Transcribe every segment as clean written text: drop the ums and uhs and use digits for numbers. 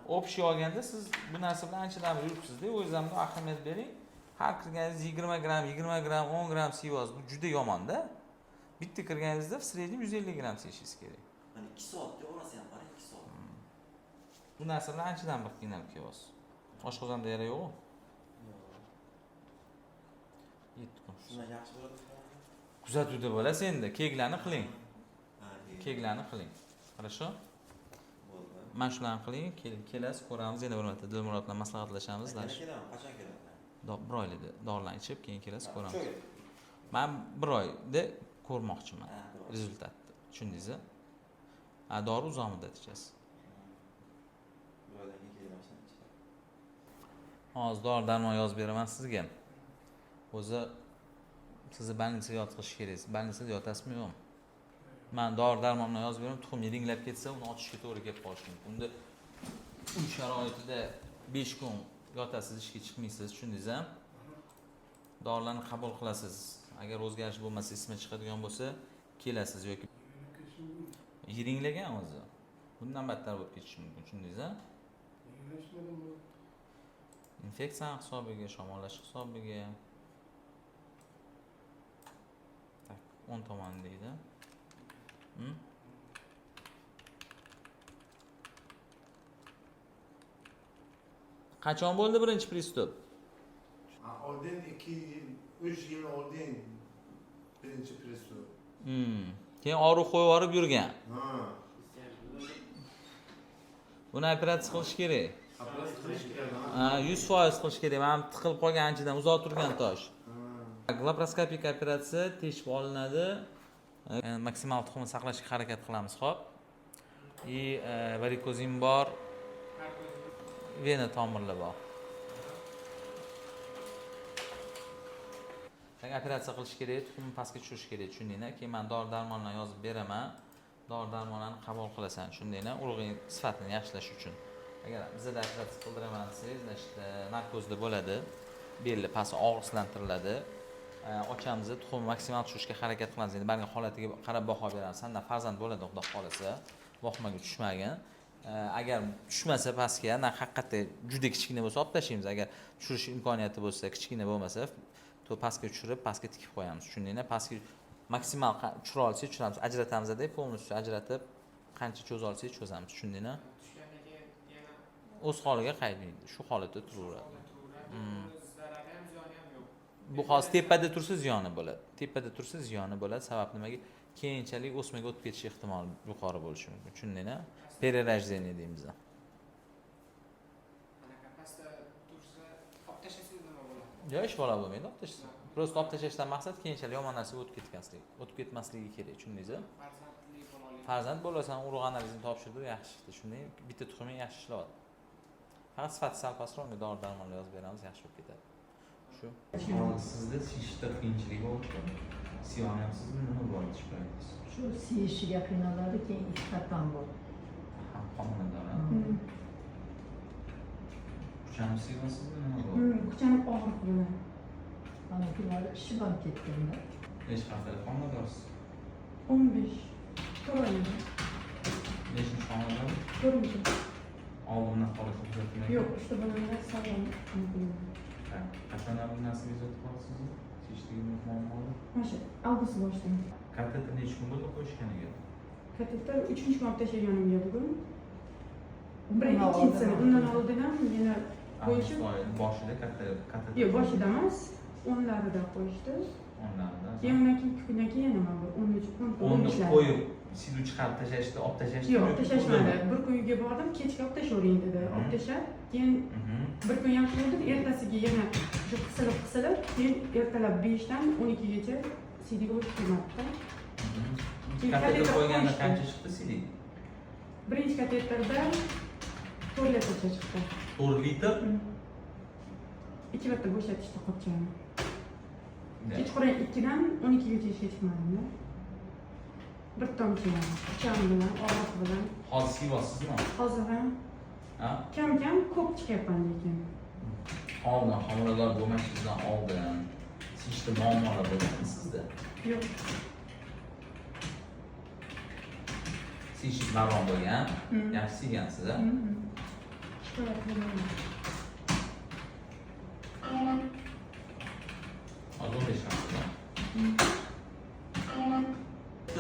общий olganda siz bu narsa bilan anchadan beri yuribsiz-da, o'zingiz ham ahamiyat bering. Har kirganingiz 20 gram, 20 gram, 10 gram siyvoz bu juda yomon-da. Bitta kirganingizda в среднем 150 gram siyishingiz kerak. Hani 2 soatda orasi ham qarang 2 soat. Bu narsa bilan anchadan bir qiynalib kelyapsiz. Oshqozonda yara yo'qmi? Yetti kun. Shundan yaxshi bo'ladi. Kuzatuvda bo'lasiz endi, keklarni qiling. Keklarni qiling. Хорошо? Bo'ldi. Mana shularni qiling, kelasiz, ko'ramiz, yana bir marta Dilmurod bilan maslahatlashamiz. Qachon kelaman? Qachon kelaman? Bir oylikda dorilarni ichib, keyin kelasiz, ko'ramiz. Shu. Men bir oyda ko'rmoqchiman rezultatni. Tushundingizmi? Dori uzoq muddat ichasiz. Bir oydan keyin kelaman. Hozir dori darmon yozib beraman sizga. O'zi sizni больницаga yotqizish kerak. Больницada yotasizmi yo'qmi? Men dori darmonni yozib beraman, tuxum yiringlab ketsa, uni ochishga to'g'ri kelib qolishi mumkin. Unda uy sharoitida 5 kun yotasiz, ishga chiqmaysiz, tushundingizmi? Dorilarni qabul qilasiz. Agar o'zgarish bo'lmasa, ismi chiqadigan bo'lsa, kelasiz yoki yiringlagan o'zi. Bundan battar bo'lib ketishi mumkin, tushundingizmi? Infeksiya hisobiga, shamollash hisobiga. Tak, 10 tomon deydi. Qachon bo'ldi birinchi pristup? Oldin 2 yil, 3 yil oldin birinchi pristup. Keyin og'riq qo'yib yuborib yurgan. Ha. Buni operatsiya qilish kerak. Operatsiya qilish kerak. 100% qilish kerak. Men tiqilib qolgan anchadan uzoq turgan tosh. Laparoskopik operatsiya teshib olinadi. Maksimal tuxumni saqlashga harakat qilamiz, xo'p. Varikozin bor. Vena tomirlar bor. Operatsiya qilish kerak, tuxumni pastga tushirish kerak, tushundingmi? Keyin men dori darmonlarni yozib beraman. Dori darmonlarni qabul qilasan, tushundingmi? Urug'ing sifatini yaxshilash uchun. Agar bizda operatsiya qildiraman desangiz, narkozda bo'ladi. Belli past og'riqsizlantiriladi. Ochamiz, tuxumni maksimal tushirishga harakat qilamiz. Endi barcha holatiga qarab baho beramiz. Sandan farzand bo'ladi, xudo xolasa, vohmaga tushmagan. Agar tushmasa pastga, haqiqatda juda kichkina bo'lsa olib tashlaymiz. Agar tushirish imkoniyati bo'lsa, kichkina bo'lmasa, to pastga tushirib, pastga tikib qo'yamiz. Tushundingmi? Pastga maksimal tushira olsak, tushiramiz. Ajratamiz-da, polностью ajratib, qancha cho'za olsak cho'zamiz. Tushundingmi? Tushgandan keyin yana o'z holiga qaytmaydi. Shu holatda turaveradi. zarari ham ziyoni ham yo'q. Bu hozir tepada tursa ziyoni bo'ladi. Tepada tursa ziyoni bo'ladi. Sabab nimaga? Keyinchalik o'smaga o'tib ketish ehtimoli yuqori bo'lishi mumkin. Tushundingmi? Перерождение deymiz. Anaqa pastda tursa olib tashlaysiz nima bo'ladi? Yo'q, ish bola bo'lmaydi, olib tashlash. Prosta olib tashlashdan maqsad keyinchalik yomon narsaga o'tib ketmasligi. O'tib ketmasligi kerak, tushundingizmi? Farzandli bolali. Farzand bo'lsan, urug' analizini topshirdi, yaxshi chiqdi. Shunday bitta tuxuming yaxshi ishlayapti. Faqat sifati sal pastroq, dori darmonlar yozib beramiz, yaxshi bo'lib ketadi. Shu. Sizda shishda qiyinchilik bo'ldi. Siyoni ham sizda nima bo'ldi shikayat? Shu siyishiga qiynaladi, keyin ikki qatlam bor. Homilador. Kuchani siyosizmi nima bo'ldi? Kuchanib og'riq bilan. Mana kunlari ishib ham ketganda. Necha haftalik homiladorsiz? 15. Ko'rindi. Nechinchi homilador? Ko'rindi. Oldindan holati kuzatilmagan. Yo'q, işte bolalar sog'lom. Qachon bu narsaga kuzatib qolsiz? Siyishdagi muammolar? Mana shu avgust boshida. Kateter necha kun bo'ldi qo'yishganiga? Kateter 3-chi kun olib tashlaganimga bugun. Ikkinchisini undan oldin ham yana qo'yishib. Boshida kateter. Yo'q, boshida emas, 10larida qo'yishdi. Onlarda. Keyin undan keyin 2 kundan keyin yana mana bu 13 kun qo'yib, sizni chiqarib tashlashdi, olib tashlashdi. Yo'q, olib tashlashmadi. Bir kun uyga bordim, kechga olib tashlavering dedi. Olib tashlab, keyin bir kun yaxshi bo'ldi, ertasiga yana shu qisilib, keyin ertalab 5 dan 12 gacha sidiga o'tib kelmoqda. Kateter qo'yganda qancha chiqdi sidik? Birinchi kateterda 4 litrcha chiqdi. 4 litr? 2 marta bo'shatishdi qopchani. Kechqurun 2 dan 12 gacha ishga chiqmadim. Bir tomchi kucham bilan, og'riq bilan. Hozir siyossizmi? Hozir ham kam ko'p chiqyapman lekin. Oldin homilador bo'lmasingizdan oldin sishda muammolar bo'lganmi sizda? Yo'q. Siz baron bo'lgan, yaxshi siygansiz-a? Şöyle koyalım. Hozir 15 hafta.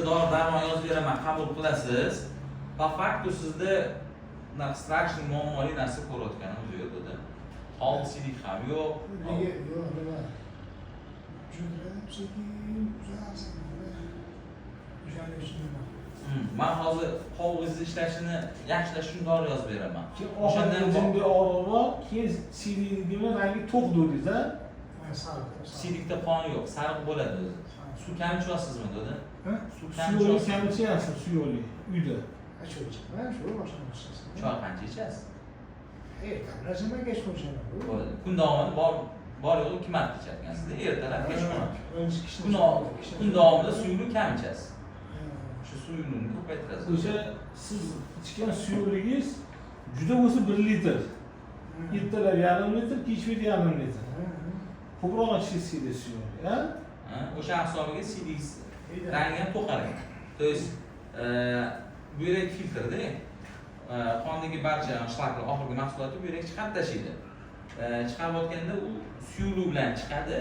Dori darmon yozib beraman, qabul qilasiz. Va faktu sizda straction muammoli narsa ko'rayotganim yo'q dedi. Holsilik ham yo'q. Nega yo'q nima? Men hozir hovlizni ishlashini yaxshilash uchun dori yozib beraman. O'shandan jimda og'riqroq, keyin sidikni rangi to'q dedingiz a? Sidikda qon yo'q, sariq bo'ladi o'zi. Suv kam ichasizmi dedi? Suyoli kam ichyapsiz, suyoli uyda. Choy qancha ichasiz? Razinaga qo'shaman. Bo'ladi. Kun davomida bor yo'q 2 marta ichasiz. Ertalab, kechqurun. Kun davomida suvni kam ichasiz. Shu suvni ko'paytirasiz. O'sha siz ichgan suyuligingiz juda bo'lsa 1 litr. Ertalab yarim litr, kechqurun yarim litr. Ko'proq ichishingiz kerak suyuli, a? O'sha hisobiga sidik rangi ham to'qaradi. То есть buyrak filtrda qondagi barcha shlaklar oxirgi mahsulotni buyrak chiqarib tashlaydi. Chiqarayotganda u suyuli bilan chiqadi.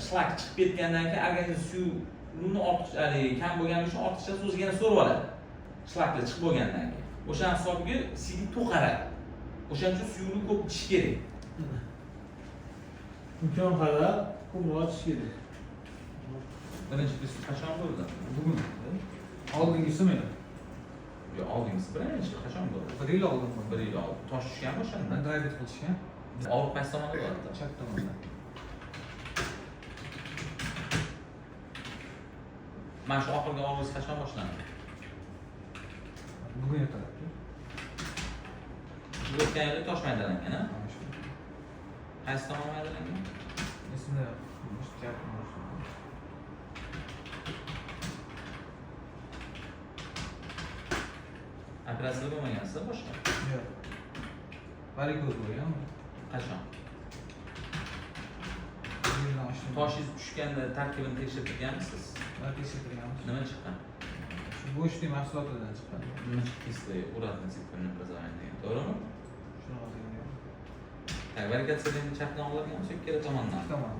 Shlak chiqib ketgandan keyin organizm suyulni ortiqcha, kam bo'lgani uchun ortiqcha so'zga yana so'rib oladi. Shlaklar chiqib bo'lgandan keyin. O'sha hisobiga sidik to'qaradi. O'shaning uchun suyulni ko'p ichish kerak. Imkon qadar ko'proq ichish kerak. Birinchi test qachon bo'ldi? Bugun. Oldingisi meni? Yo'q, oldingisi birinchi qachon bo'ldi? 1 yil oldin. 1 yil oldin. Tosh tushganmi o'shanda? Diabet qilishgan. Og'riq qaysi tomonda bo'lyapti? Chap tomonda. Mana shu oxirgi og'riq qachon boshlandi? Bugun ertalabki. O'tgan yili tosh maydalangan, a? Qaysi tomon maydalangan? Esimda yo'q. Chap tomon. Operatsiya bo'lmagansiz boshqa? Yo'q. Varikoz bo'lgan. Qachon? Yildan oshdi. Toshingiz tushganda tarkibini tekshirib turganmisiz? Tekshirtirganmiz. Nima chiqqan? Shu go'shtli mahsulotidan chiqqan. Nima chiqdi? Уратный циклni образование degan. To'g'rimi? Shunaqa degan yo'q. Tak, varikatsiyadan chap tomonlarga, ikkala tomondan. Tamam.